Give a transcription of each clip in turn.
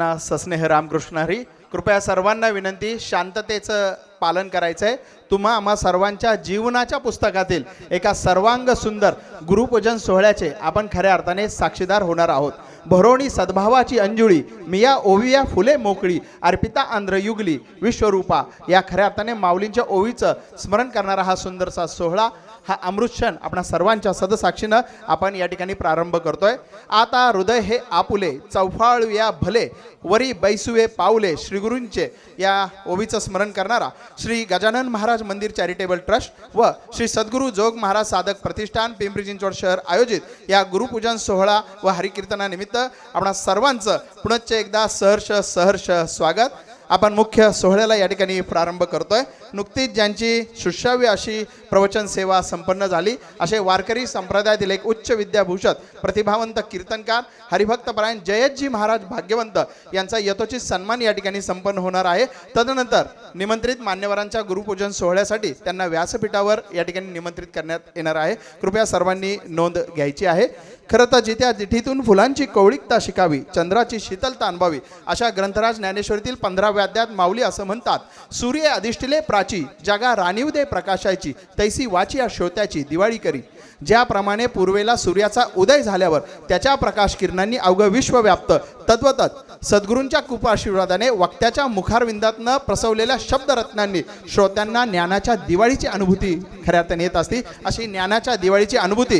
सर्वांना सस्नेह रामकृष्ण हरी. कृपया सर्वांना विनंती, शांततेचं पालन करायचं आहे. तुम्हा आम्हा सर्वांच्या जीवनाच्या पुस्तकातील एका सर्वांग सुंदर गुरुपूजन सोहळ्याचे आपण खऱ्या अर्थाने साक्षीदार होणार आहोत. भरोणी सद्भावाची अंजुळी, मिया ओविया फुले मोकळी, अर्पिता आंध्र युगली विश्वरूपा, या खऱ्या अर्थाने माऊलींच्या ओवीचं स्मरण करणारा हा सुंदरसा सोहळा, हा अमृतक्षण आपणा सर्वांच्या सदसाक्षीनं आपण या ठिकाणी प्रारंभ करतोय. आता हृदय हे आपुले चौफाळूया भले, वरी बैसुवे पाऊले, श्री गुरूंचे या ओवीचं स्मरण करणारा श्री गजानन महाराज मंदिर चॅरिटेबल ट्रस्ट व श्री सद्गुरू जोग महाराज साधक प्रतिष्ठान पिंपरी चिंचवड शहर आयोजित या गुरुपूजन सोहळा व हरिकीर्तनानिमित्त आपणा सर्वांचं पुनश्च एकदा सहर्ष स्वागत. आपण मुख्य सोहळ्याला या ठिकाणी प्रारंभ करतोय. नुकतीच ज्यांची सुश्राव्य अशी प्रवचन सेवा संपन्न झाली असे वारकरी संप्रदायातील एक उच्च विद्याभूषण प्रतिभावंत कीर्तनकार हरिभक्तपरायण जयजी महाराज भाग्यवंत यांचा यथोचित सन्मान या ठिकाणी संपन्न होणार आहे. तदनंतर निमंत्रित मान्यवरांच्या गुरुपूजन सोहळ्यासाठी त्यांना व्यासपीठावर या ठिकाणी निमंत्रित करण्यात येणार आहे. कृपया सर्वांनी नोंद घ्यायची आहे. खरं तर जिथ्या जिठीतून फुलांची कवळिकता शिकावी, चंद्राची शीतलता अनुभवी, अशा ग्रंथराज ज्ञानेश्वरीतील 15व्या अध्यायात माऊली असं म्हणतात, सूर्य अधिष्ठिले प्राची, जगा राणीव दे प्रकाशाची, तैसी वाची या श्रोत्याची दिवाळी करी. ज्याप्रमाणे पूर्वेला सूर्याचा उदय झाल्यावर त्याच्या प्रकाश किरणांनी अवघं विश्व व्याप्त, तद्वतच सद्गुरूंच्या कृपाशीर्वादाने वक्त्याच्या मुखारविंदातनं प्रसवलेल्या शब्दरत्नांनी श्रोत्यांना ज्ञानाच्या दिवाळीची अनुभूती खऱ्या अर्थाने येत असते. अशी ज्ञानाच्या दिवाळीची अनुभूती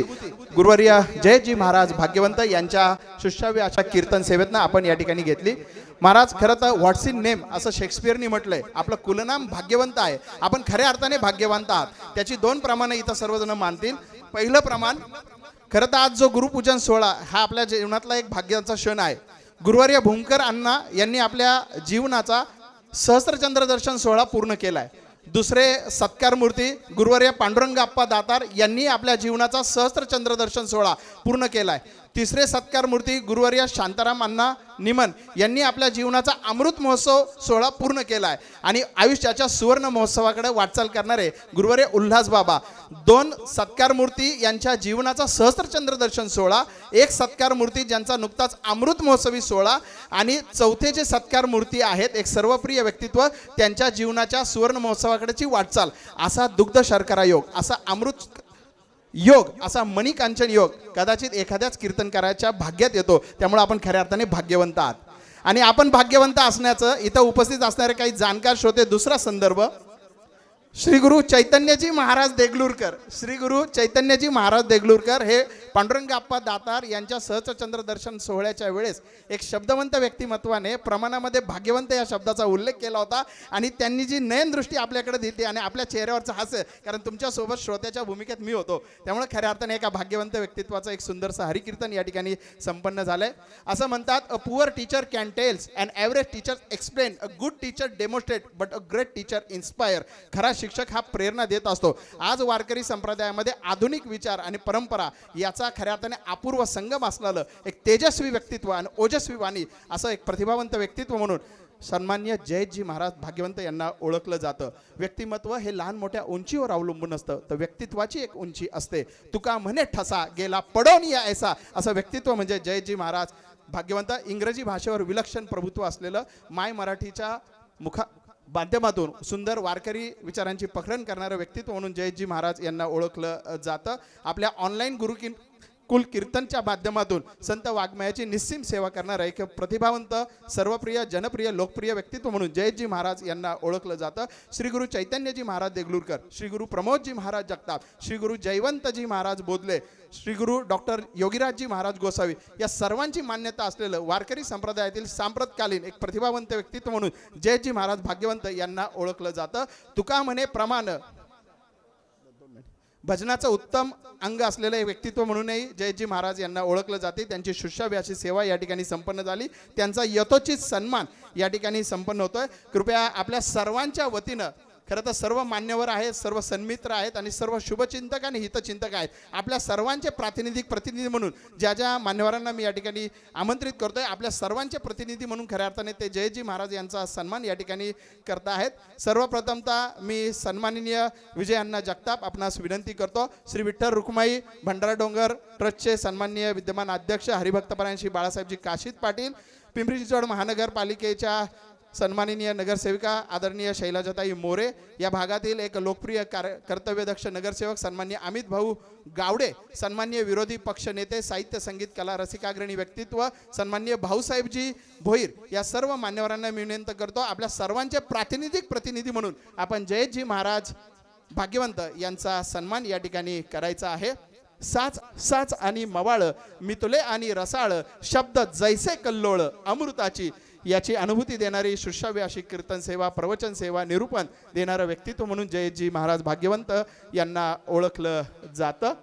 गुरुवर्य जयजी महाराज भाग्यवंत यांच्या सुश्राव्य अशा कीर्तन सेवेतनं आपण या ठिकाणी घेतली. महाराज, खरं तर व्हॉट्स इन नेम असं शेक्सपियरनी म्हटलंय. आपलं कुलनाम भाग्यवंत आहे. आपण खऱ्या अर्थाने भाग्यवंत आहात. त्याची 2 प्रमाणे इथं सर्वजण मानतील. पहिलं प्रमाण, खरं तर आज जो गुरुपूजन सोहळा हा आपल्या जीवनातला एक भाग्याचा क्षण आहे. गुरुवर्य भूमकर अण्णा यांनी आपल्या जीवनाचा सहस्त्रचंद्र दर्शन सोहळा पूर्ण केलाय. दुसरे सत्कार मूर्ती गुरुवर्य पांडुरंग अप्पा दातार यांनी आपल्या जीवनाचा सहस्त्रचंद्र दर्शन सोहळा पूर्ण केलाय. तिसरे सत्कार मूर्ती गुरुवर्य शांताराम अण्णा निमन यांनी आपल्या जीवनाचा अमृत महोत्सव सोहळा पूर्ण केलाय. आणि आयुष्याच्या सुवर्ण महोत्सवाकडे वाटचाल करणारे गुरुवर्य उल्हास बाबा, 2 सत्कार मूर्ती यांच्या जीवनाचा सहस्त्रचंद्र दर्शन सोहळा, 1 सत्कार मूर्ती ज्यांचा नुकताच अमृत महोत्सवी सोहळा, आणि चौथे जे सत्कार मूर्ती आहेत एक सर्वप्रिय व्यक्तित्व, त्यांच्या जीवनाच्या सुवर्ण महोत्सवाकडेची वाटचाल. असा दुग्ध शर्करा योग, असा अमृत योग, असा मणिकांचन योग कदाचित एखाद्याच कीर्तनकाराच्या भाग्यात येतो. त्यामुळे आपण खऱ्या अर्थाने भाग्यवंत आहात. आणि आपण भाग्यवंत असण्याचं इथं उपस्थित असणारे काही जाणकार श्रोते, दुसरा संदर्भ, श्री गुरु चैतन्यजी महाराज देगलूरकर. श्री गुरु चैतन्यजी महाराज देगलूरकर हे पांडुरंग अप्पा दातार यांच्या सहस्त्रचंद्र दर्शन सोहळ्याच्या वेळेस एक शब्दवंत व्यक्तिमत्वाने प्रमाणामध्ये भाग्यवंत या शब्दाचा उल्लेख केला होता. आणि त्यांनी जी नयनदृष्टी आपल्याकडे दिली आणि आपल्या चेहऱ्यावरचं हास्य, कारण तुमच्यासोबत श्रोत्याच्या भूमिकेत मी होतो, त्यामुळे खऱ्या अर्थाने एका भाग्यवंत व्यक्तित्वाचं एक सुंदरसं हरिकीर्तन या ठिकाणी संपन्न झालंय. असं म्हणतात, a poor teacher can tells, and average teacher explain, a good teacher demonstrate, but a great teacher inspire. खरा शिक्षक हा प्रेरणा देत असतो. आज वारकरी संप्रदायामध्ये आधुनिक विचार आणि परंपरा याचा खऱ्या अर्थाने अपूर्व संगम असलेलं एक तेजस्वी व्यक्तित्व आणि ओजस्वी वाणी, असं एक प्रतिभावंत व्यक्तित्व म्हणून सन्मान्य जयजी महाराज भाग्यवंत यांना ओळखलं जातं. व्यक्तिमत्व हे लहान मोठ्या उंचीवर अवलंबून असतं, तर व्यक्तित्वाची एक उंची असते. तुका म्हणे ठसा गेला पडोन या ऐसा, असं व्यक्तित्व म्हणजे जयजी महाराज भाग्यवंत. इंग्रजी भाषेवर विलक्षण प्रभुत्व असलेलं, माय मराठीच्या माध्यमातून सुंदर वारकरी विचारांची पखरण करणारं व्यक्तित्व म्हणून जयजी महाराज यांना ओळखलं जातं. आपल्या ऑनलाईन कुल कीर्तनच्या माध्यमातून संत वाङ्मयाची निस्सीम सेवा करणारा एक प्रतिभावंत, सर्वप्रिय, जनप्रिय, लोकप्रिय व्यक्तित्व म्हणून जयजी महाराज यांना ओळखलं जातं. श्री गुरु चैतन्यजी महाराज देगलूरकर, श्री गुरु प्रमोदजी महाराज जगताप, श्री गुरु जयवंतजी महाराज बोधले, श्री गुरु डॉक्टर योगीराजजी महाराज गोसावी, या सर्वांची मान्यता असलेलं वारकरी संप्रदायातील सांप्रतकालीन एक प्रतिभावंत व्यक्तित्व म्हणून जयजी महाराज भाग्यवंत यांना ओळखलं जातं. तुका म्हणे प्रमाण, भजनाचं उत्तम अंग असलेलं व्यक्तित्व म्हणूनही जयजी महाराज यांना ओळखलं जाते. त्यांची शुश्राव्य अशी सेवा या ठिकाणी संपन्न झाली. त्यांचा यथोचित सन्मान या ठिकाणी संपन्न होतोय. कृपया आपल्या सर्वांच्या वतीनं, खरं तर सर्व मान्यवर आहेत, सर्व सन्मित्र आहेत आणि सर्व शुभचिंतक आणि हितचिंतक आहेत, आपल्या सर्वांचे प्रतिनिधी म्हणून ज्या ज्या मान्यवरांना मी या ठिकाणी आमंत्रित करतोय, आपल्या सर्वांचे प्रतिनिधी म्हणून खऱ्या अर्थाने ते जयजी महाराज यांचा सन्मान या ठिकाणी करत आहेत. सर्वप्रथमतः मी सन्माननीय विजय जगताप आपणास विनंती करतो. श्री विठ्ठल रुक्माई भंडारा डोंगर ट्रस्टचे सन्माननीय विद्यमान अध्यक्ष हरिभक्तपरायण श्री बाळासाहेबजी काशीद पाटील, पिंपरी चिंचवड महानगरपालिकेच्या सन्माननीय नगरसेविका आदरणीय शैलजाताई मोरे, या भागातील एक लोकप्रिय कर्तव्यदक्ष नगरसेवक सन्माननीय अमित भाऊ गावडे, सन्माननीय विरोधी पक्ष नेते, साहित्य संगीत कला रसिकाग्रणी व्यक्तित्व सन्माननीय भाऊसाहेबजी भोईर, या सर्व मान्यवरांना मी विनंती करतो आपल्या सर्वांचे प्रतिनिधी म्हणून आपण जयजी महाराज भाग्यवंत यांचा सन्मान या ठिकाणी करायचा आहे। साच साच आणि मवाळ, मितुले आणि रसाळ, शब्द जैसे कल्लोळ अमृताची, याची अनुभूती देणारी सुश्राव्य अशी कीर्तन सेवा, प्रवचन सेवा, निरूपण देणारं व्यक्तित्व म्हणून जयजी महाराज भाग्यवंत यांना ओळखलं जातं।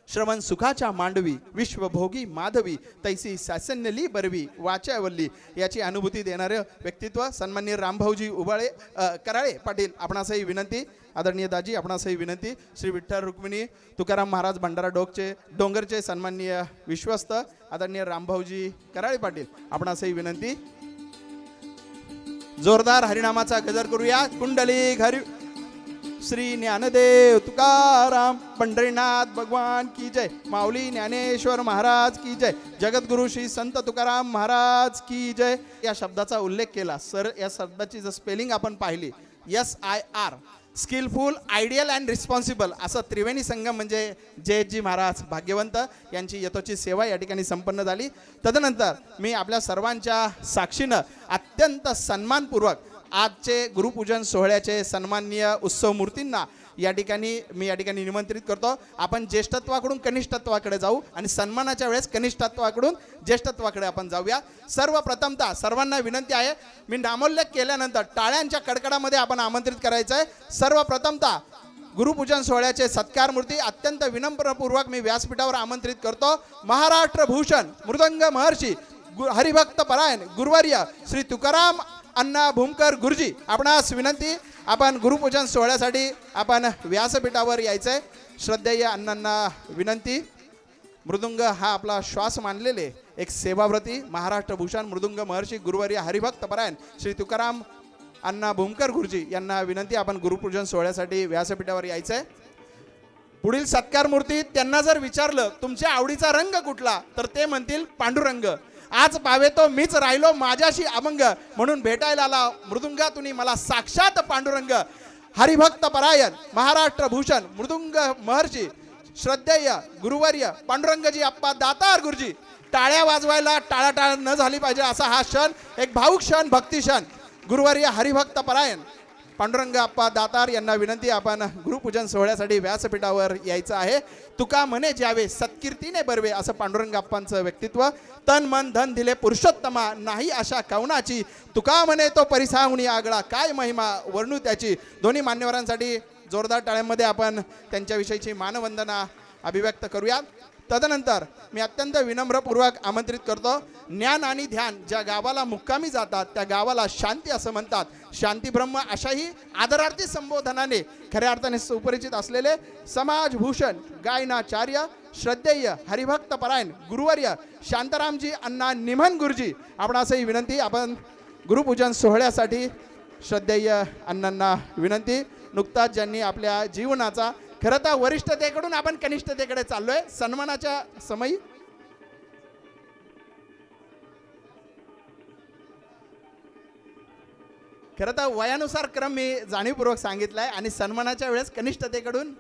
श्रवण सुखाच्या मांडवी, विश्वभोगी माधवी, तैसी सासन्यली बरवी वाच्यावल्ली, याची अनुभूती देणारं व्यक्तित्व सन्माननीय रामभाऊजी उबाळे कराळे पाटील, आपणासही विनंती, आदरणीय दाजी आपणासही विनंती, श्री विठ्ठल रुक्मिणी तुकाराम महाराज भंडारा डोंगरचे सन्माननीय विश्वस्त आदरणीय रामभाऊजी कराळे पाटील, आपणासही विनंती। जोरदार हरिनामाचा गजर करूया। कुंडली हरी श्री ज्ञानदेव तुकाराम पंढरीनाथ भगवान की जय, माऊली ज्ञानेश्वर महाराज की जय, जगद्गुरु श्री संत तुकाराम महाराज की जय। या शब्दाचा उल्लेख केला सर, या शब्दाची जर स्पेलिंग आपण पाहिली SIR, skillful, ideal and responsible, असं त्रिवेणी संगम म्हणजे जयजी महाराज भाग्यवंत यांची यथोचित सेवा या ठिकाणी संपन्न झाली। तदनंतर मी आपल्या सर्वांच्या साक्षीनं अत्यंत सन्मानपूर्वक आजचे गुरुपूजन सोहळ्याचे सन्माननीय उत्सव मूर्तींना या ठिकाणी निमंत्रित करतो। आपण ज्येष्ठत्वाकडून कनिष्ठत्वाकडे जाऊ आणि सन्मानाच्या वेळेस कनिष्ठत्वाकडून ज्येष्ठत्वाकडे आपण जाऊया। सर्वप्रथमतः सर्वांना विनंती आहे, मी नामोल्लेख केल्यानंतर टाळ्यांच्या कडकडामध्ये आपण आमंत्रित करायचं आहे। सर्वप्रथमतः गुरुपूजन सोहळ्याचे सत्कार मूर्ती अत्यंत विनम्रपूर्वक मी व्यासपीठावर आमंत्रित करतो। महाराष्ट्र भूषण मृदंग महर्षी हरिभक्त परायण गुरुवर्य श्री तुकाराम अण्णा भूमकर गुरुजी, आपणास विनंती, आपण गुरुपूजन सोहळ्यासाठी आपण व्यासपीठावर यायचंय। श्रद्धेय अण्णांना विनंती। मृदुंग हा आपला श्वास मानलेले एक सेवाव्रती महाराष्ट्र भूषण मृदुंग महर्षी गुरुवर्य हरिभक्त परायण श्री तुकाराम अण्णा भूमकर गुरुजी यांना विनंती, आपण गुरुपूजन सोहळ्यासाठी व्यासपीठावर यायचंय। पुढील सत्कार मूर्ती, त्यांना जर विचारलं तुमच्या आवडीचा रंग कुठला तर ते म्हणतील पांडुरंग। आज पावे तो मीच राहिलो माझ्याशी अभंग, म्हणून भेटायला आला मृदुंगातुनी मला साक्षात पांडुरंग। हरिभक्त परायण महाराष्ट्र भूषण मृदुंग महर्षी श्रद्धेय गुरुवर्य पांडुरंगजी अप्पा दातार गुरुजी, टाळ्या वाजवायला टाळाटाळ न झाली पाहिजे असा हा क्षण, एक भाऊक क्षण, भक्ती क्षण। गुरुवर्य हरिभक्त परायण पांडुरंग अप्पा दातार यांना विनंती, आपण गुरुपूजन सोहळ्यासाठी व्यासपीठावर यायचं आहे। तुका म्हणे ज्यावे सत्कीर्तीने बरवे, असं पांडुरंग अप्पांचं व्यक्तित्व। तन मन धन दिले पुरुषोत्तमा, नाही अशा कवनाची, तुका म्हणे तो परिसाहुनी आगळा, काय महिमा वर्णू त्याची। दोन्ही मान्यवरांसाठी जोरदार टाळ्यांमध्ये आपण त्यांच्याविषयीची मानवंदना अभिव्यक्त करूया। तदनंतर मी अत्यंत विनम्रपूर्वक आमंत्रित करतो, ज्ञान आणि ध्यान ज्या गावाला मुक्कामी जातात त्या गावाला शांती असं म्हणतात। शांती ब्रह्म अशाही आदरार्थी संबोधनाने खऱ्या अर्थाने सुपरिचित असलेले समाजभूषण गायनाचार्य श्रद्धेय हरिभक्त परायण गुरुवर्य शांतारामजी अण्णा निमन गुरुजी, आपणासही विनंती, आपण गुरुपूजन सोहळ्यासाठी श्रद्धेय अण्णांना विनंती। नुकताच ज्यांनी आपल्या जीवनाचा, खरं तर वरिष्ठतेकडून आपण कनिष्ठतेकडे चाललोय सन्मानाच्या समयी, खरं तर वयानुसार क्रम मी जाणीवपूर्वक सांगितलाय आणि सन्मानाच्या वेळेस कनिष्ठतेकडून,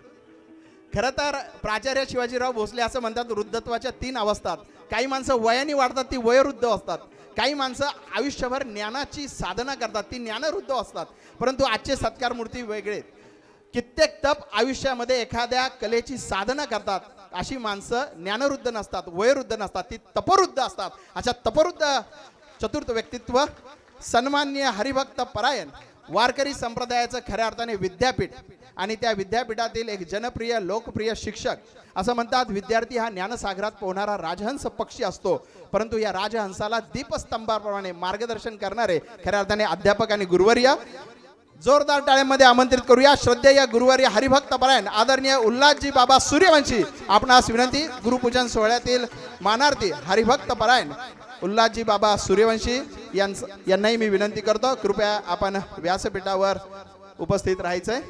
खरं तर प्राचार्य शिवाजीराव भोसले असं म्हणतात वृद्धत्वाच्या 3 अवस्था। काही माणसं वयाने वाढतात ती वयोवृद्ध असतात, काही माणसं आयुष्यभर ज्ञानाची साधना करतात ती ज्ञानवृद्ध असतात। परंतु आजचे सत्कार मूर्ती वेगळे, कित्येक तप आयुष्यामध्ये एखाद्या कलेची साधना करतात अशी माणसं ज्ञानवृद्ध नसतात, वयोवृद्ध नसतात, ती तपवृद्ध असतात। अशा तपवृद्ध चतुर्थ व्यक्तित्व सन्माननीय हरिभक्त परायण वारकरी संप्रदायाचं खऱ्या अर्थाने विद्यापीठ, आणि त्या विद्यापीठातील एक जनप्रिय लोकप्रिय शिक्षक। असं म्हणतात विद्यार्थी हा ज्ञानसागरात पोहणारा राजहंस पक्षी असतो, परंतु या राजहंसाला दीपस्तंभाप्रमाणे मार्गदर्शन करणारे खऱ्या अर्थाने अध्यापक आणि गुरुवर्य। जोरदार टाळ्यांमध्ये आमंत्रित करूया श्रद्धेय गुरुवर्य हरिभक्त परायण आदरणीय उल्हासजी बाबा सूर्यवंशी, आपणास विनंती, गुरुपूजन सोहळ्यातील मानार्थी हरिभक्त परायण उल्हासजी बाबा सूर्यवंशी यांनाही मी विनंती करतो, कृपया आपण व्यासपीठावर उपस्थित राहायचंय।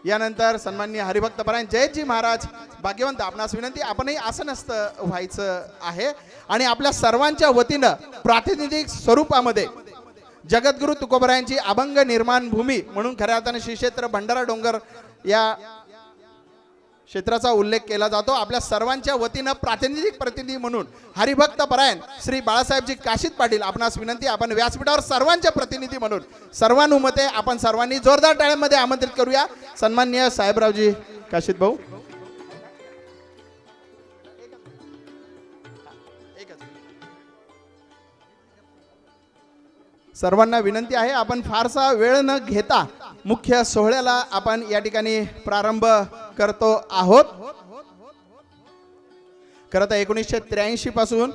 यानंतर सन्माननीय हरिभक्त परायण जयजी महाराज भाग्यवंत आपणास विनंती आपणही आसनस्थ व्हायचं आहे आणि आपल्या सर्वांच्या वतीनं प्रातिनिधिक स्वरूपामध्ये जगद्गुरु तुकोबरायांची अभंग निर्माण भूमी म्हणून खऱ्या अर्थाने श्री क्षेत्र भंडारा डोंगर या क्षेत्राचा उल्लेख केला जातो. आपल्या सर्वांच्या वतीनं प्रातिनिधिक प्रतिनिधी म्हणून हरिभक्त परायण श्री बाळासाहेबजी काशीद पाटील आपणास विनंती आपण व्यासपीठावर सर्वांच्या प्रतिनिधी म्हणून सर्वानुमते आपण सर्वांनी जोरदार टाळ्यांमध्ये आमंत्रित करूया. सन्माननीय साहेबरावजी काशीद भाऊ. सर्वांना विनंती आहे आपण फारसा वेळ न घेता मुख्य सोहळ्याला आपण या ठिकाणी प्रारंभ करतो आहोत. खरं तर 1983 पासून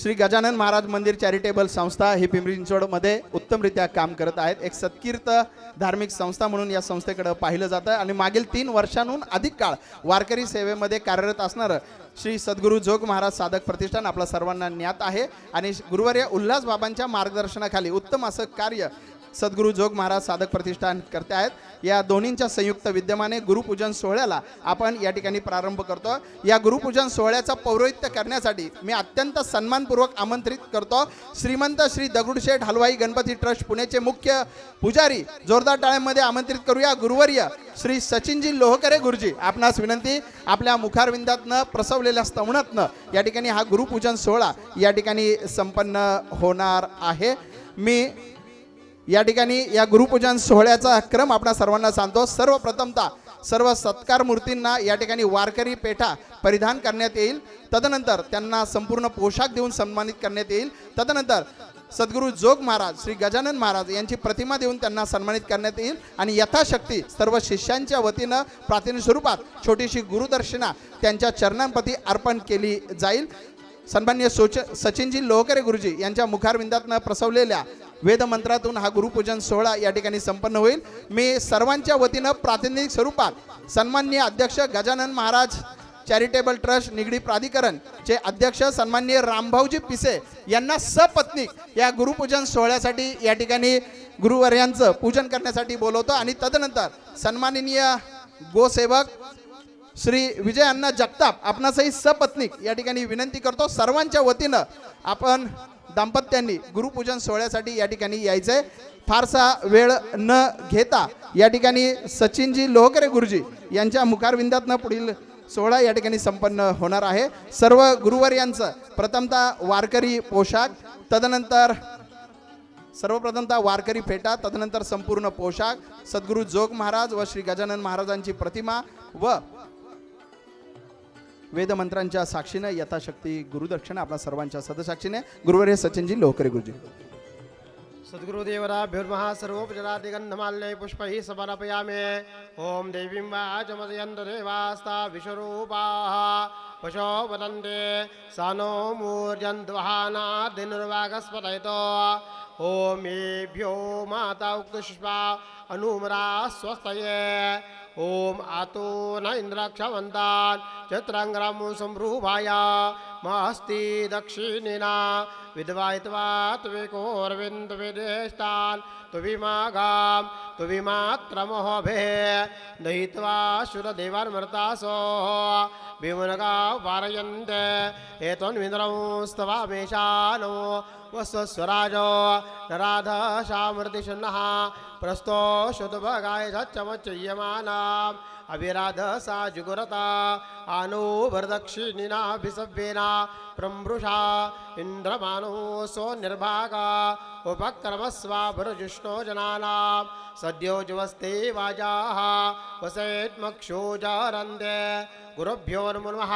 श्री गजानन महाराज मंदिर चॅरिटेबल संस्था ही पिंपरी चिंचवडमध्ये उत्तमरित्या काम करत आहेत. एक सत्कीर्त धार्मिक संस्था म्हणून या संस्थेकडे पाहिलं जातं आणि मागील 3 वर्षांहून अधिक काळ वारकरी सेवेमध्ये कार्यरत असणारं श्री सद्गुरू जोग महाराज साधक प्रतिष्ठान आपल्या सर्वांना ज्ञात आहे आणि गुरुवर्य उल्हास बाबांच्या मार्गदर्शनाखाली उत्तम असं कार्य सद्गुरू जोग महाराज साधक प्रतिष्ठान करते आहेत. या दोन्हींच्या संयुक्त विद्यमाने गुरुपूजन सोहळ्याला आपण या ठिकाणी प्रारंभ करतो. या गुरुपूजन सोहळ्याचा पौरोहित्य करण्यासाठी मी अत्यंत सन्मानपूर्वक आमंत्रित करतो श्रीमंत श्री दगडूशेठ हलवाई गणपती ट्रस्ट पुणेचे मुख्य पुजारी. जोरदार टाळ्यांमध्ये आमंत्रित करूया गुरुवर्य श्री सचिनजी लोहकरे गुरुजी. आपणास विनंती आपल्या मुखारविंदातनं प्रसवलेल्या स्तवनातनं या ठिकाणी हा गुरुपूजन सोहळा या ठिकाणी संपन्न होणार आहे. मी या ठिकाणी या गुरुपूजन सोहळ्याचा क्रम आपणा सर्वांना सांगतो. सर्वप्रथमतः सर्व सत्कार मूर्तींना या ठिकाणी वारकरी पेठा परिधान करण्यात येईल. तदनंतर त्यांना संपूर्ण पोशाख देऊन सन्मानित करण्यात येईल. तदनंतर सद्गुरू जोग महाराज श्री गजानन महाराज यांची प्रतिमा देऊन त्यांना सन्मानित करण्यात येईल आणि यथाशक्ती सर्व शिष्यांच्या वतीनं प्रातिनिधिक स्वरूपात छोटीशी गुरुदर्शना त्यांच्या चरणांप्रती अर्पण केली जाईल. सन्माननीय सचिनजी लोहकरे गुरुजी यांच्या मुखारविंदातनं प्रसवलेल्या वेदमंत्रातून हा गुरुपूजन सोहळा या ठिकाणी संपन्न होईल. मी सर्वांच्या वतीनं प्रातिनिधिक स्वरूपात सन्माननीय अध्यक्ष गजानन महाराज चॅरिटेबल ट्रस्ट निगडी प्राधिकरण चे अध्यक्ष सन्माननीय रामभाऊजी पिसे यांना सपत्नीक या गुरुपूजन सोहळ्यासाठी या ठिकाणी गुरुवर्यांचं पूजन करण्यासाठी बोलवतो आणि तदनंतर सन्माननीय गोसेवक श्री विजय अण्णा जगताप आपणासही सपत्नीक या ठिकाणी विनंती करतो. सर्वांच्या वतीनं आपण दाम्पत्यांनी गुरुपूजन सोहळ्यासाठी या ठिकाणी यायचंय. फारसा वेळ न घेता या ठिकाणी सचिनजी लोहकरे गुरुजी यांच्या मुखारविंदातनं पुढील सोहळा या ठिकाणी संपन्न होणार आहे. सर्व गुरुवर्यांचं प्रथमतः वारकरी पोशाख, तदनंतर सर्वप्रथमतः वारकरी फेटा, तदनंतर संपूर्ण पोशाख, सद्गुरू जोग महाराज व श्री गजानन महाराजांची प्रतिमा व वेदमंत्रांच्या साक्षीने यथाशक्ती गुरुदक्षिणा आपल्या सर्वांच्या सदसाक्षीने गुरुवर्य सचिनजी लोहकरे गुरुजी. सद्गुरुदेवराभ्युर्मः सर्वोपचारादिगन्धमाल्ये पुष्पैः समर्पयामि. ओम देवीं वाचमदयन्तदेवास्ता विश्वरूपाः पशो वदन्ते सानो मूर्जन्त्वहाना दिनुर्वागस्पतयतो. ओमेभ्यो माता उक्तुष्पा अनुमरा स्वस्तये. ओम आतो न इंद्राक्षवन्तान् चत्राङ्ग्रामो सम्भ्रूभाया मास्ति दक्षिणेना विद्वायित्वा त्वेकोर्विन्दविदेष्टान् तुविमागां तुविमात्रमहोभे दहित्वा शुरदेवान्मर्तासो विमुनगा वारयन्ते एतन्विन्द्रं स्तवामेशानो वस्वस्वराजो नराधशामृतिशन्नः प्रस्तो शुद्धभगाय झच्चमच्चयमानाम् अभिराध सा जुगुरता आनो वरदक्षिणिनाभिसव्येना प्रमृषा इन्द्रमानो सो निर्भागा उपक्रमस्वाभरजुष्णो जनानां सद्योज्वस्ते वाजाः वसेत्मक्षोजारन्ते. गुरुभ्यो नमः.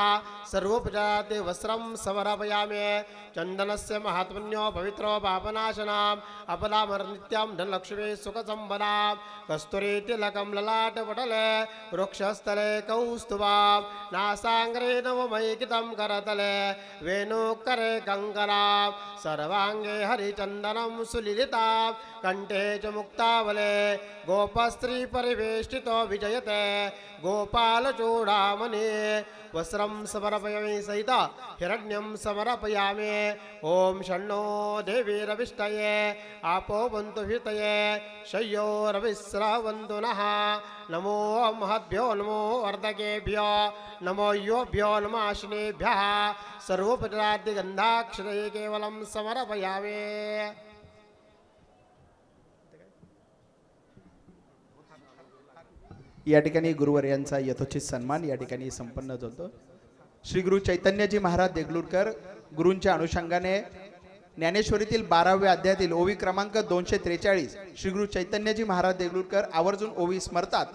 सर्वोपचाराते वस्त्रं समर्पयामि. चन्दनस्य महात्मन्यो पवित्रो पापनाशनाम् अपलामर्नित्यं धनलक्ष्मी सुखसम्पदां कस्तूरीतिलकं ललाटपटले वृक्षस्थले कौस्तुभां नासाङ्ग्रे नवमयिकितं करतले वेणुकरे कङ्कणां सर्वाङ्गे हरिचन्दनं सुलीलिता कंठे च मुक्तावले गोपस्त्री परिवेष्टितो विजयते गोपालचूडामणि वस्त्रं समर्पयामि सहित हिरण्यं समर्पयामि ॐ षण्णो देवीरविष्टये आपो बन्तु हितये शय्योरविस्रवन्तु नः नमो महद्भ्यो नमो वर्धकेभ्यो नमो योभ्यो नमः अश्विनेभ्यः सर्वोपचारादिगन्धाक्षरे केवलं समर्पयामि या ठिकाणी गुरुवर्यांचा यथोचित सन्मान या ठिकाणी संपन्न होतो. श्री गुरु चैतन्यजी महाराज देगलूरकर गुरूंच्या अनुषंगाने ज्ञानेश्वरीतील 12व्या अध्यायातील ओवी क्रमांक 243 श्री गुरु चैतन्यजी महाराज देगलूरकर आवर्जून ओवी स्मरतात.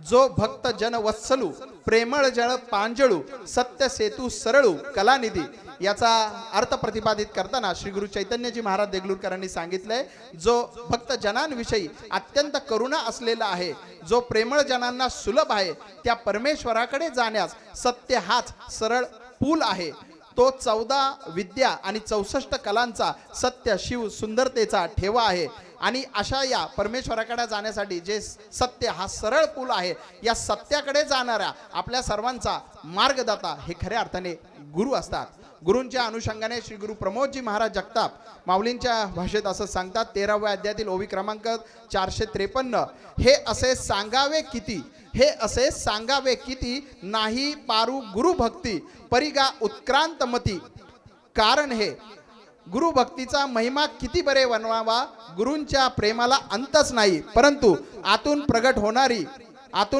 जो भक्त जन वत्सलू प्रेमळ जळ पांजळू सत्य सेतू सरळू कलानिधी याचा अर्थ प्रतिपादित करताना श्री गुरु चैतन्यजी महाराज देगलूरकरांनी सांगितलंय, जो भक्त जनांविषयी अत्यंत करुणा असलेला आहे, जो प्रेमळ जनांना सुलभ आहे, त्या परमेश्वराकडे जाण्यास सत्य हाच सरळ पूल आहे. तो 14 विद्या आणि 64 कलांचा सत्य शिव सुंदरतेचा ठेवा आहे. आणि अशा या परमेश्वराकडे जाण्यासाठी जे सत्य हा सरळ पूल आहे, या सत्याकडे जाणाऱ्या आपल्या सर्वांचा मार्गदाता हे खऱ्या अर्थाने गुरु असतात. गुरूंच्या अनुषंगाने श्री गुरु प्रमोदजी महाराज जगताप माऊलींच्या भाषेत असं सांगतात, 13व्या अध्यायातील ओवी क्रमांक 453 हे असे सांगावे किती, हे असे सांगावे किती नाही पारू गुरु भक्ती परिगा उत्क्रांत मती. कारण हे गुरु भक्तीचा महिमा किती बरे वनवावा, गुरूंच्या प्रेमाला अंतच नाही, परंतु आतून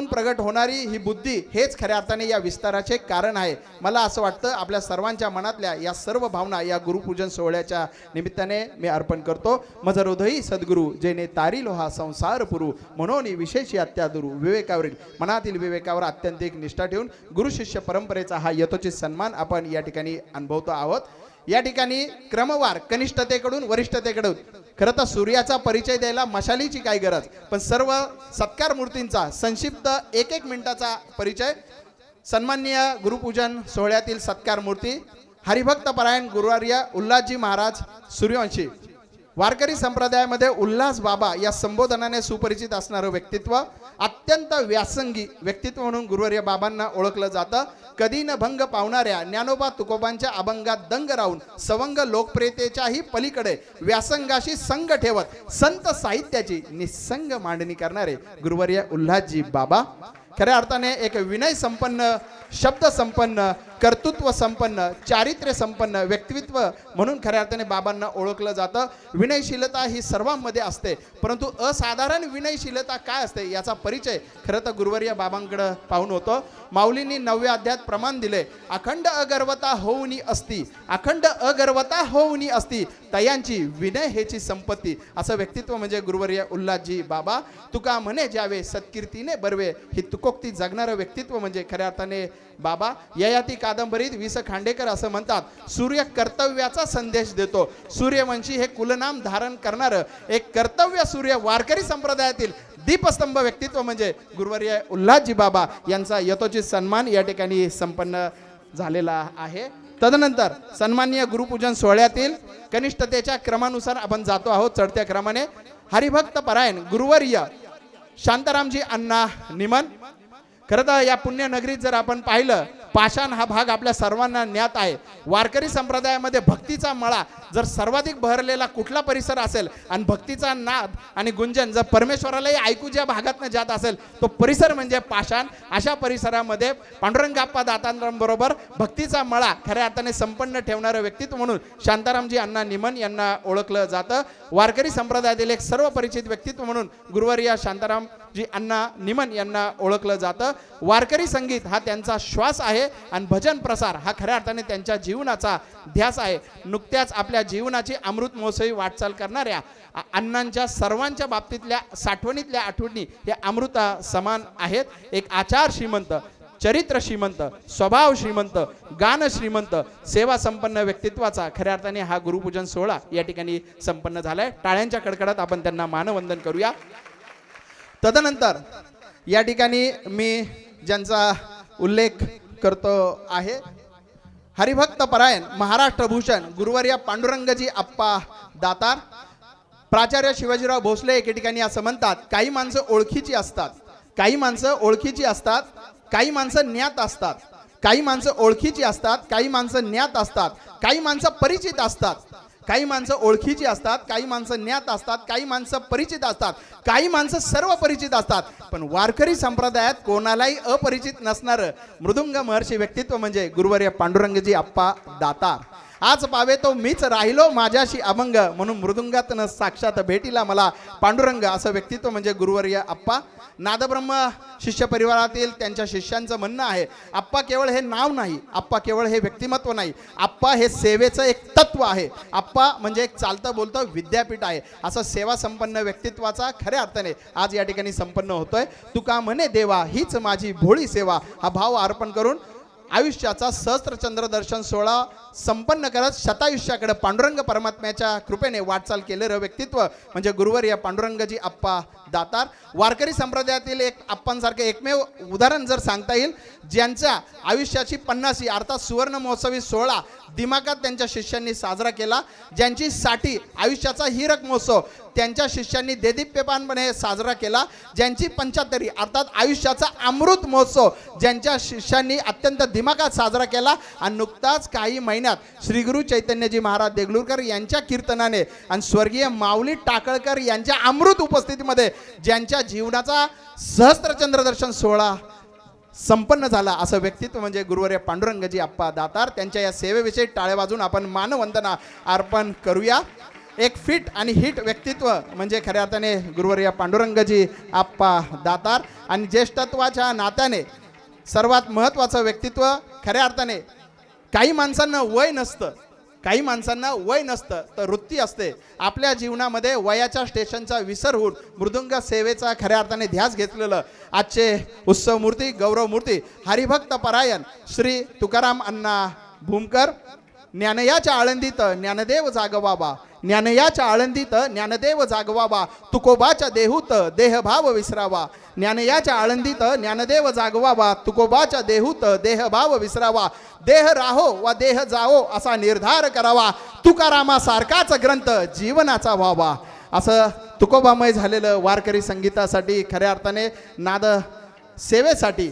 प्रगट होणारी ही बुद्धी हेच खऱ्या अर्थाने या विस्ताराचे कारण आहे. मला असं वाटतं आपल्या सर्वांच्या मनातल्या या सर्व भावना या गुरुपूजन सोहळ्याच्या निमित्ताने मी अर्पण करतो. मज हृदयी सद्गुरु जेने तारिलो हा संसार पुरू म्हणून विशेष अत्यादुरू विवेकावरील मनातील विवेकावर अत्यंतिक निष्ठा ठेवून गुरु शिष्य परंपरेचा हा यथोचित सन्मान आपण या ठिकाणी अनुभवतो आहोत. या ठिकाणी क्रमवार कनिष्ठतेकडून वरिष्ठतेकडून खरं तर सूर्याचा परिचय द्यायला मशालीची काय गरज, पण सर्व सत्कार मूर्तींचा संक्षिप्त 1-1 मिनिटाचा परिचय. सन्माननीय गुरुपूजन सोहळ्यातील सत्कार मूर्ती हरिभक्त परायण गुरुवर्य उल्हासजी महाराज सूर्यवंशी. वारकरी संप्रदायामध्ये उल्हास बाबा या संबोधनाने सुपरिचित असणारं व्यक्तित्व, अत्यंत व्यासंगी व्यक्तित्व म्हणून गुरुवर्य बाबांना ओळखलं जातं. कधी न भंग पावणाऱ्या ज्ञानोबा तुकोबांच्या अभंगात दंग राहून सवंग लोकप्रियतेच्याही पलीकडे व्यासंगाशी संग ठेवत संत साहित्याची निसंग मांडणी करणारे गुरुवर्य उल्हासजी बाबा खऱ्या अर्थाने एक विनय संपन्न, शब्द संपन्न, कर्तृत्व संपन्न, चारित्र्य संपन्न व्यक्तित्व म्हणून खऱ्या अर्थाने बाबांना ओळखलं जातं. विनयशीलता ही सर्वांमध्ये असते, परंतु असाधारण विनयशीलता काय असते याचा परिचय खरं तर गुरुवर्य बाबांकडे पाहून होतो. माऊलींनी 9व्या अध्यायात प्रमाण दिले, अखंड अगर्वता होऊनी असती, अखंड अगर्वता होऊनी असती तयांची विनय हेची संपत्ती. असं व्यक्तित्व म्हणजे गुरुवर्य उल्हासजी बाबा. तुका म्हणे ज्यावे सत्कीर्तीने बर्वे ही तुकोक्ती जगणारं व्यक्तित्व म्हणजे खऱ्या अर्थाने बाबा. ययाती कादंबरीत वि. स. खांडेकर असं म्हणतात, सूर्य कर्तव्याचा संदेश देतो. सूर्यवंशी हे कुलनाम धारण करणारं एक कर्तव्य सूर्य वारकरी संप्रदायातील दीपस्तंभ व्यक्तित्व म्हणजे गुरुवर्य उल्हासजी बाबा यांचा यथोचित सन्मान या ठिकाणी संपन्न झालेला आहे. तदनंतर सन्माननीय गुरुपूजन सोहळ्यातील कनिष्ठतेच्या क्रमानुसार आपण जातो आहोत. चढत्या क्रमाने हरिभक्त परायण गुरुवर्य शांतारामजी अण्णा निमन. खरं तर या पुण्यनगरीत जर आपण पाहिलं, पाषाण हा भाग आपल्या सर्वांना ज्ञात आहे. वारकरी संप्रदायामध्ये भक्तीचा मळा जर सर्वाधिक बहरलेला कुठला परिसर असेल आणि भक्तीचा नाद आणि गुंजन जर परमेश्वरालाही ऐकू ज्या भागातनं जात असेल तो परिसर म्हणजे पाषाण. अशा परिसरामध्ये पांडुरंगाप्पा दातांबरोबर भक्तीचा मळा खऱ्या अर्थाने संपन्न ठेवणारं व्यक्तित्व म्हणून शांतारामजी अण्णा निमन यांना ओळखलं जातं. वारकरी संप्रदायातील एक सर्व परिचित व्यक्तित्व म्हणून गुरुवर्य शांतारामजी अण्णा निमन यांना ओळखलं जातं. वारकरी संगीत हा त्यांचा श्वास आहे आणि भजन प्रसार हा खऱ्या अर्थाने त्यांच्या जीवनाचा ध्यास आहे. नुकत्याच आपल्या जीवनाची अमृत महोत्सवी वाटचाल करणाऱ्या अण्णांच्या सर्वांच्या बाबतीतल्या साठवणीतल्या आठवणी या अमृता समान आहेत. एक आचार श्रीमंत, चरित्र श्रीमंत, स्वभाव श्रीमंत, गान श्रीमंत, सेवा संपन्न व्यक्तित्वाचा खऱ्या अर्थाने हा गुरुपूजन सोहळा या ठिकाणी संपन्न झालाय. टाळ्यांच्या कडकडात आपण त्यांना मानवंदन करूया. तदनंतर या ठिकाणी मी ज्यांचा उल्लेख करतो आहे, हरिभक्त परायण महाराष्ट्र भूषण गुरुवर्य पांडुरंगजी अप्पा दातार. प्राचार्य शिवाजीराव भोसले एके ठिकाणी असं म्हणतात, काही माणसं ओळखीची असतात, काही माणसं ओळखीची असतात, काही माणसं ज्ञात असतात, काही माणसं ओळखीची असतात, काही माणसं ज्ञात असतात, काही माणसं परिचित असतात, काही माणसं ओळखीची असतात, काही माणसं ज्ञात असतात, काही माणसं परिचित असतात, काही माणसं सर्व परिचित असतात. पण वारकरी संप्रदायात कोणालाही अपरिचित नसणारं मृदुंग महर्षी व्यक्तित्व म्हणजे गुरुवर्य पांडुरंगजी आप्पा दातार. आज पावे तो मीच राहिलो माझ्याशी अभंग, म्हणून मृदुंगातनं साक्षात भेटीला मला पांडुरंग असं व्यक्तित्व म्हणजे गुरुवर्य आप्पा. नादब्रह्म शिष्य परिवारातील त्यांच्या शिष्यांचं म्हणणं आहे, आप्पा केवळ हे नाव नाही, आप्पा केवळ हे व्यक्तिमत्व नाही, आप्पा हे सेवेचं एक तत्व आहे, आप्पा म्हणजे एक चालतं बोलतं विद्यापीठ आहे. असं सेवा संपन्न व्यक्तित्वाचा खऱ्या अर्थाने आज या ठिकाणी संपन्न होतोय. तुका म्हणे देवा हीच माझी भोळी सेवा हा भाव अर्पण करून आयुष्याचा सहस्त्रचंद्र दर्शन सोहळा संपन्न करत शतायुष्याकडे पांडुरंग परमात्म्याच्या कृपेने वाटचाल केलेलं व्यक्तित्व म्हणजे गुरुवर्य पांडुरंगजी आप्पा दातार. वारकरी संप्रदायातील एक आप्पांसारखे एकमेव उदाहरण जर सांगता येईल, ज्यांच्या आयुष्याची 50वी अर्थात सुवर्ण महोत्सवी सोहळा दिमाखात त्यांच्या शिष्यांनी साजरा केला, ज्यांची 60 आयुष्याचा हीरक महोत्सव त्यांच्या शिष्यांनी देदीप्यमानपणे साजरा केला, ज्यांची 75 अर्थात आयुष्याचा अमृत महोत्सव ज्यांच्या शिष्यांनी अत्यंत दिमाखात साजरा केला. आणि नुकताच काही महिन्यात श्री गुरु चैतन्यजी महाराज देगलूरकर यांच्या कीर्तनाने आणि स्वर्गीय माऊली टाकळकर यांच्या अमृत उपस्थितीमध्ये ज्यांच्या जीवनाचा सहस्त्रचंद्र दर्शन सोहळा संपन्न झाला असं व्यक्तित्व म्हणजे गुरुवर्य पांडुरंगजी आप्पा दातार. त्यांच्या या सेवेविषयी टाळे वाजून आपण मानवंदना अर्पण करूया. एक फिट आणि हिट व्यक्तित्व म्हणजे खऱ्या अर्थाने गुरुवर्य पांडुरंगजी आप्पा दातार. आणि ज्येष्ठत्वाच्या नात्याने सर्वात महत्त्वाचं व्यक्तित्व खऱ्या अर्थाने काही माणसांना वय नसतं, काही माणसांना वय नसतं तर वृत्ती असते. आपल्या जीवनामध्ये वयाच्या स्टेशनचा विसर होऊन मृदुंग सेवेचा खऱ्या अर्थाने ध्यास घेतलेलं आजचे उत्सव मूर्ती गौरव मूर्ती हरिभक्त परायण श्री तुकाराम अण्णा भूमकर. ज्ञानयाच्या आळंदीत ज्ञानदेव जागवाबा, ज्ञानयाच्या आळंदीत ज्ञानदेव जागवाबा, तुकोबाच्या देहूत देहभाव विसरावा. ज्ञानयाच्या आळंदीत ज्ञानदेव जागवाबा, तुकोबाच्या देहूत देहभाव विसरावा. देह राहो वा देह जाओ असा निर्धार करावा, तुकारामासारखाच ग्रंथ जीवनाचा व्हावा. असं तुकोबामय झालेलं वारकरी संगीतासाठी खऱ्या अर्थाने नाद सेवेसाठी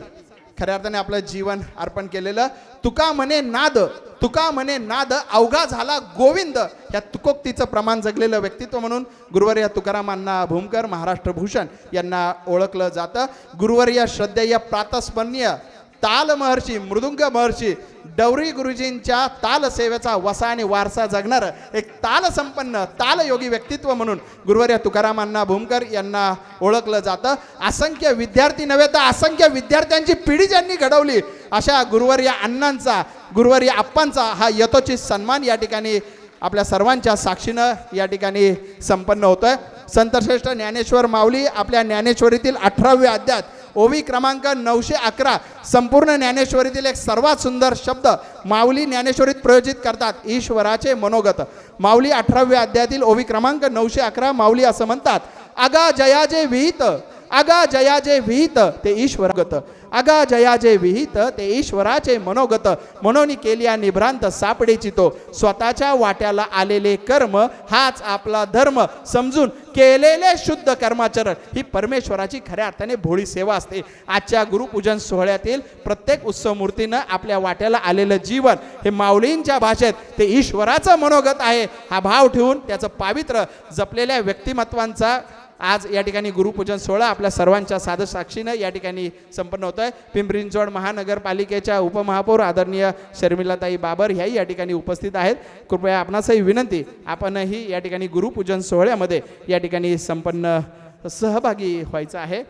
खऱ्या अर्थाने आपलं जीवन अर्पण केलेलं. तुका म्हणे नाद, तुका म्हणे नाद अवघा झाला गोविंद या तुकोक्तीचं प्रमाण जगलेलं व्यक्तित्व म्हणून गुरुवर्य तुकाराम अण्णा भूमकर महाराष्ट्र भूषण यांना ओळखलं जातं. गुरुवर्य श्रद्धेय प्रातस्मरणीय ताल महर्षी मृदुंग महर्षी डवरी गुरुजींच्या ताल सेवेचा वसा आणि वारसा जगणारं एक ताल संपन्न तालयोगी व्यक्तित्व म्हणून गुरुवर्य तुकाराम अण्णा भूमकर यांना ओळखलं जातं. असंख्य विद्यार्थी नव्हे तर असंख्य विद्यार्थ्यांची पिढी ज्यांनी घडवली अशा गुरुवर्य अण्णांचा गुरुवर्य आप्पांचा हा यथोचित सन्मान या ठिकाणी आपल्या सर्वांच्या साक्षीनं या ठिकाणी संपन्न होतोय. संतश्रेष्ठ ज्ञानेश्वर माऊली आपल्या ज्ञानेश्वरीतील 18व्या अध्यायात ओवी क्रमांक 911 संपूर्ण ज्ञानेश्वरीतील एक सर्वात सुंदर शब्द माऊली ज्ञानेश्वरीत प्रयोजित करतात, ईश्वराचे मनोगत. माऊली 18व्या अध्यायातील ओवी क्रमांक 911 माऊली असं म्हणतात, अगा जया जे विहित, अगा जया जे विहित ते ईश्वरगत, अगा जया जे विहित ते ईश्वराचे मनोगत. म्हणून केल्या निभ्रांत सापडेची तो, स्वतःच्या वाट्याला आलेले कर्म हाच आपला धर्म समजून केलेले शुद्ध कर्माचरण ही परमेश्वराची खऱ्या अर्थाने भोळी सेवा असते. आजच्या गुरुपूजन सोहळ्यातील प्रत्येक उत्सव मूर्तीनं आपल्या वाट्याला आलेलं जीवन हे माऊलींच्या भाषेत ते ईश्वराचं मनोगत आहे हा भाव ठेवून त्याचं पावित्र्य जपलेल्या व्यक्तिमत्वांचा आज या ठिकाणी गुरुपूजन सोहळा आपल्या सर्वांच्या सादर साक्षीनं या ठिकाणी संपन्न होत आहे. पिंपरी चिंचवड महानगरपालिकेच्या उपमहापौर आदरणीय शर्मिलाताई बाबर ह्याही या ठिकाणी उपस्थित आहेत. कृपया आपणासही विनंती आपणही या ठिकाणी गुरुपूजन सोहळ्यामध्ये या ठिकाणी संपन्न सहभागी व्हायचं आहे.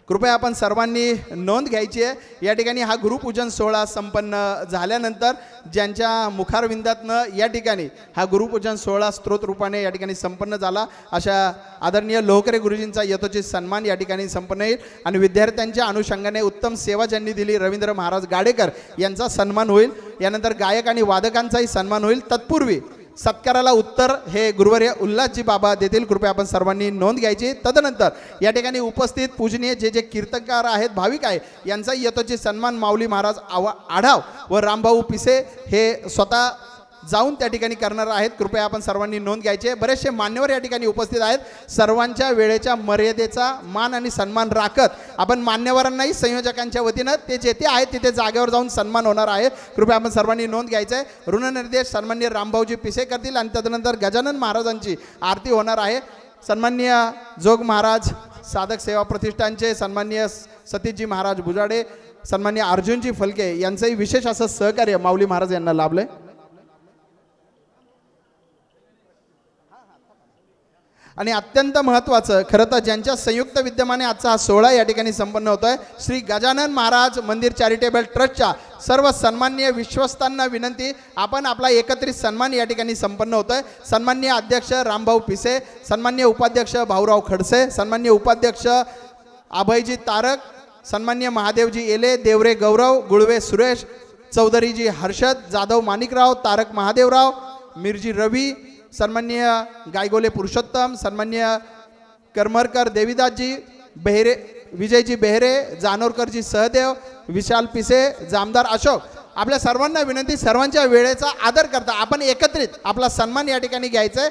कृपया आपण सर्वांनी नोंद घ्यायची आहे. या ठिकाणी हा गुरुपूजन सोहळा संपन्न झाल्यानंतर ज्यांच्या मुखारविंदातनं या ठिकाणी हा गुरुपूजन सोहळा स्त्रोत रूपाने या ठिकाणी संपन्न झाला अशा आदरणीय लोहकरे गुरुजींचा यथोचित सन्मान या ठिकाणी संपन्न येईल. आणि विद्यार्थ्यांच्या अनुषंगाने उत्तम सेवा ज्यांनी दिली रवींद्र महाराज गाडेकर यांचा सन्मान होईल. यानंतर गायक आणि वादकांचाही सन्मान होईल. तत्पूर्वी सत्काराला उत्तर हे गुरुवर्य उल्हासजी बाबा देतील. कृपया आपण सर्वांनी नोंद घ्यायची. तदनंतर या ठिकाणी उपस्थित पूजनीय जे जे कीर्तनकार आहेत भाविक आहे यांचा यथोचित सन्मान माऊली महाराज आढाव व रामभाऊ पिसे हे स्वतः जाऊन त्या ठिकाणी करणार आहेत. कृपया आपण सर्वांनी नोंद घ्यायची आहे. बरेचसे मान्यवर या ठिकाणी उपस्थित आहेत. सर्वांच्या वेळेच्या मर्यादेचा मान आणि सन्मान राखत आपण मान्यवरांनाही संयोजकांच्या वतीनं ते जेथे आहेत तिथे जागेवर जाऊन सन्मान होणार आहे. कृपया आपण सर्वांनी नोंद घ्यायचं आहे. ऋणनिर्देश सन्माननीय रामभाऊजी पिसे करतील आणि तदनंतर गजानन महाराजांची आरती होणार आहे. सन्माननीय जोग महाराज साधक सेवा प्रतिष्ठानचे सन्माननीय सतीशजी महाराज बुजाडे, सन्माननीय अर्जुनजी फलके यांचंही विशेष असं सहकार्य माऊली महाराज यांना लाभलंय. आणि अत्यंत महत्त्वाचं खरं तर ज्यांच्या संयुक्त विद्यमाने आजचा हा सोहळा या ठिकाणी संपन्न होतो आहे, श्री गजानन महाराज मंदिर चॅरिटेबल ट्रस्टच्या सर्व सन्माननीय विश्वस्तांना विनंती, आपण आपला एकत्रित सन्मान या ठिकाणी संपन्न होतो आहे. सन्माननीय अध्यक्ष रामभाऊ पिसे, सन्माननीय उपाध्यक्ष भाऊराव खडसे, सन्माननीय उपाध्यक्ष अभयजी तारक, सन्माननीय महादेवजी एले, देवरे गौरव, गुळवे सुरेश, चौधरीजी हर्षद, जाधव माणिकराव, तारक महादेवराव, मिरजी रवी, सन्माननीय गायगोले पुरुषोत्तम, सन्माननीय करमरकर देवीदासजी, बेहरे विजयजी बेहरे, जानोरकरजी सहदेव, विशाल पिसे, जामदार अशोक, आपल्या सर्वांना विनंती, सर्वांच्या वेळेचा आदर करता आपण एकत्रित आपला सन्मान या ठिकाणी घ्यायचा आहे.